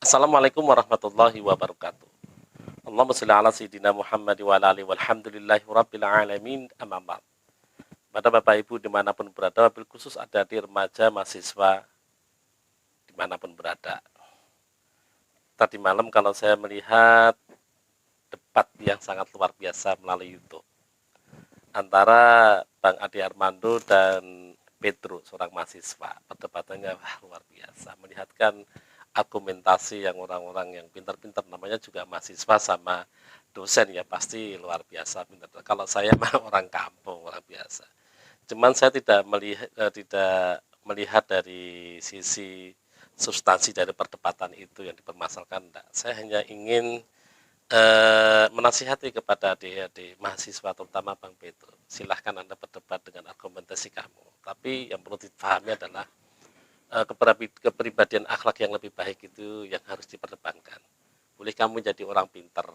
Assalamualaikum warahmatullahi wabarakatuh. Allahumma sholli ala sayyidina Muhammad wa ala alihi walhamdulillahi rabbil alamin amma ba'd. Pada Bapak Ibu dimanapun berada, wabil khusus ada di remaja mahasiswa dimanapun berada. Tadi malam kalau saya melihat debat yang sangat luar biasa melalui YouTube antara Bang Ade Armando dan Pedro, seorang mahasiswa. Perdebatannya luar biasa, melihatkan argumentasi yang orang-orang yang pintar-pintar, namanya juga mahasiswa sama dosen ya, pasti luar biasa pintar. Kalau saya mah orang kampung, orang biasa. Cuman saya tidak melihat dari sisi substansi dari perdebatan itu yang dipermasalahkan. Enggak. Saya hanya ingin menasihati kepada adik-adik mahasiswa, terutama Bang Pedro. Silahkan Anda berdebat dengan argumentasi kamu. Tapi yang perlu dipahami adalah kepribadian akhlak yang lebih baik itu yang harus diperdebatkan. Boleh kamu jadi orang pintar,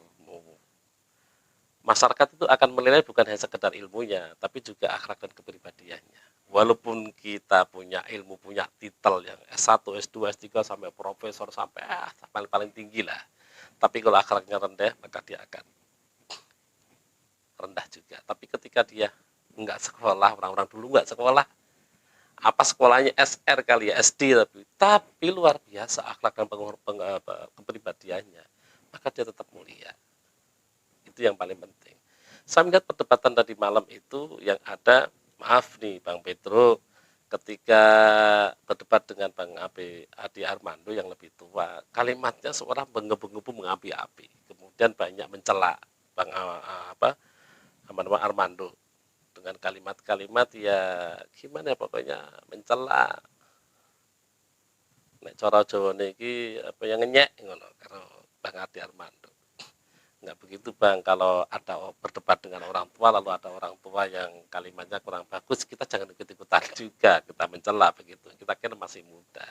masyarakat itu akan menilai bukan hanya sekedar ilmunya, tapi juga akhlak dan kepribadiannya. Walaupun kita punya ilmu, punya titel yang S1, S2, S3, sampai profesor, sampai paling tinggi lah. Tapi kalau akhlaknya rendah, maka dia akan rendah juga. Tapi ketika dia nggak sekolah, orang-orang dulu nggak sekolah, apa sekolahnya SR kali ya, SD, tapi luar biasa akhlak dan kepribadiannya, maka dia tetap mulia. Itu yang paling penting. Saya melihat perdebatan tadi malam itu yang ada, maaf nih Bang Pedro, ketika berdebat dengan Bang Adi Armando yang lebih tua, kalimatnya seorang menggebu-gebu mengapi-api, kemudian banyak mencela Bang Armando dengan kalimat-kalimat ya gimana ya, pokoknya mencela. Nek cara Jawa niki apa yang ngenyek ngono karo Bang Adi Armando. Enggak begitu Bang, kalau ada berdebat dengan orang tua lalu ada orang tua yang kalimatnya kurang bagus, kita jangan ikut-ikutan juga, kita mencela begitu. Kita kan masih muda.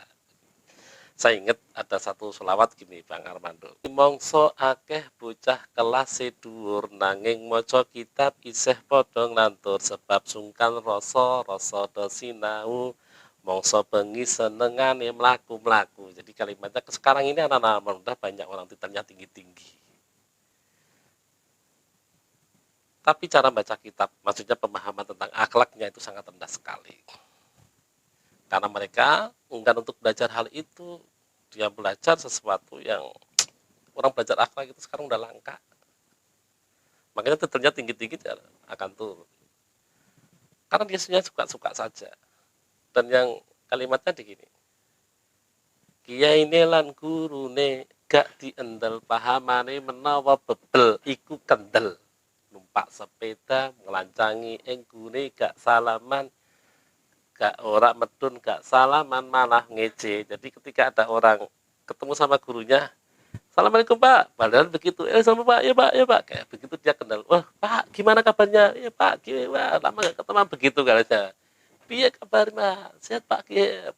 Saya ingat ada satu selawat gini Bang Armando. Mongso akeh bocah kelas dhuwur nanging maca kitab isih padha nglantur sebab sungkan rasa rasa do sinau mongso bengi senengane mlaku-mlaku. Jadi kalimatnya sekarang ini anak-anak muda banyak orang titelnya tinggi-tinggi. Tapi cara baca kitab, maksudnya pemahaman tentang akhlaknya itu sangat rendah sekali. Karena mereka enggan untuk belajar hal itu, dia belajar sesuatu yang orang belajar akhlak itu sekarang udah langka. Makanya titelnya tinggi-tinggi akan turun. Karena dia sebenarnya suka-suka saja. Dan yang kalimatnya di gini, kiai ini lan gurune gak diendel pahamane menawa bebel iku kendel. Numpak sepeda melancangi enggune gak salaman, gak ora medun, gak salaman malah ngece. Jadi ketika ada orang ketemu sama gurunya, Assalamualaikum Pak, padahal begitu, sama Pak, ya Pak, ya Pak, kayak begitu dia kenal, wah Pak, gimana kabarnya, ya Pak, gimana, lama gak ketemu begitu katanya, piye kabar Pak, sehat Pak,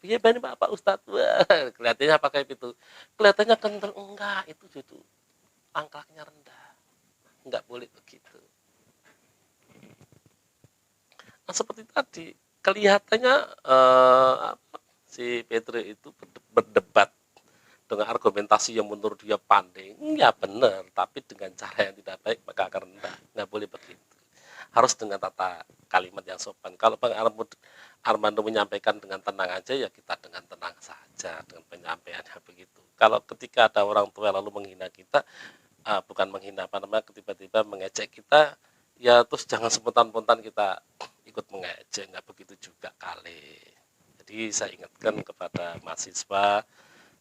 piye bani Pak, Pak Ustadz, wah, kelihatannya pakai itu, kelihatannya kental, enggak, itu angkanya rendah, enggak boleh begitu. Nah, seperti tadi, kelihatannya si Petri itu berdebat dengan argumentasi yang menurut dia pandai, ya benar, tapi dengan cara yang tidak baik maka akan rendah. Nggak boleh begitu. Harus dengan tata kalimat yang sopan. Kalau Bang Armando menyampaikan dengan tenang aja, ya kita dengan tenang saja dengan penyampaiannya begitu. Kalau ketika ada orang tua lalu menghina kita, bukan menghina apa namanya, tiba-tiba mengejek kita, ya terus jangan spontan-spontan kita ikut mengejek, nggak begitu juga kali. Jadi saya ingatkan kepada mahasiswa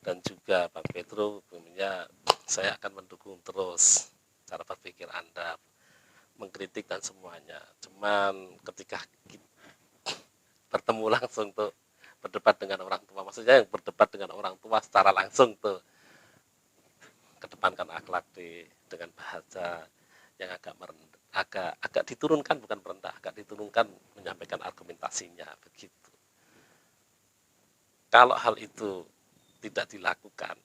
dan juga Bang Pedro, tentunya saya akan mendukung terus cara berpikir Anda, mengkritik dan semuanya. Cuman ketika kita bertemu langsung tuh, berdebat dengan orang tua, maksudnya yang berdebat dengan orang tua secara langsung tuh, kedepankan akhlak dengan bahasa yang agak merendah, agak diturunkan, bukan merendah, agak diturunkan, menyampaikan argumentasinya begitu. Kalau hal itu tidak dilakukan,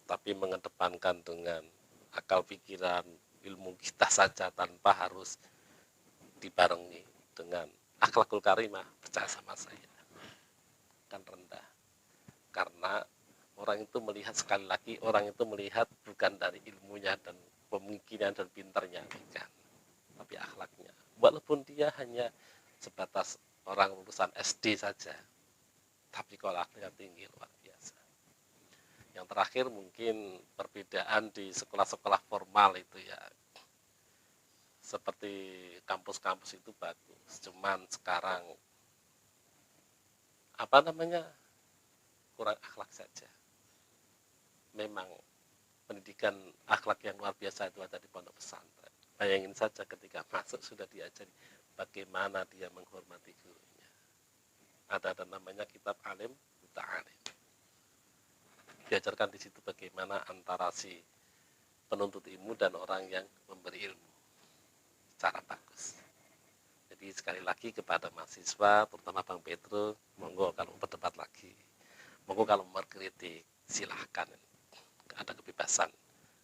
tapi mengedepankan dengan akal pikiran, ilmu kita saja tanpa harus dibarengi dengan akhlakul karimah, percaya sama saya, kan rendah. Karena Orang itu melihat, sekali lagi, orang itu melihat bukan dari ilmunya dan pemikiran dan pintarnya, bukan, tapi akhlaknya. Walaupun dia hanya sebatas orang lulusan SD saja, tapi kalau akhlaknya tinggi, luar biasa. Yang terakhir mungkin perbedaan di sekolah-sekolah formal itu ya, seperti kampus-kampus itu bagus, cuman sekarang apa namanya, kurang akhlak saja. Memang pendidikan akhlak yang luar biasa itu ada di pondok pesantren. Bayangin saja ketika masuk sudah diajari bagaimana dia menghormati gurunya. Ada namanya kitab alim buta alim. Diajarkan di situ bagaimana antara si penuntut ilmu dan orang yang memberi ilmu secara bagus. Jadi sekali lagi kepada mahasiswa, terutama Bang Petro, monggo kalau berdebat lagi, monggo kalau mengkritik, silahkan, ada kebebasan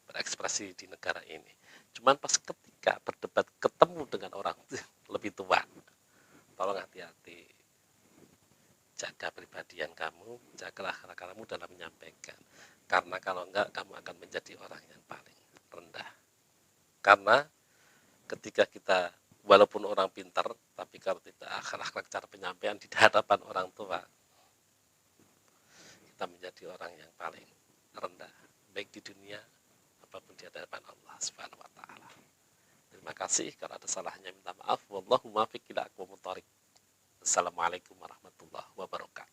berekspresi di negara ini. Cuman pas ketika berdebat ketemu dengan orang lebih tua, tolong hati-hati, jaga pribadian kamu, jagalah kamu dalam menyampaikan. Karena kalau enggak, kamu akan menjadi orang yang paling rendah. Karena ketika kita, walaupun orang pintar, tapi kalau tidak akhlak cara penyampaian di hadapan orang tua, kita menjadi orang yang paling rendah, baik di dunia apapun di hadapan Allah Subhanahu wa taala. Terima kasih, kalau ada salahnya minta maaf. Wallahu muwaffiq ila aqwamit thoriq. Assalamualaikum warahmatullahi wabarakatuh.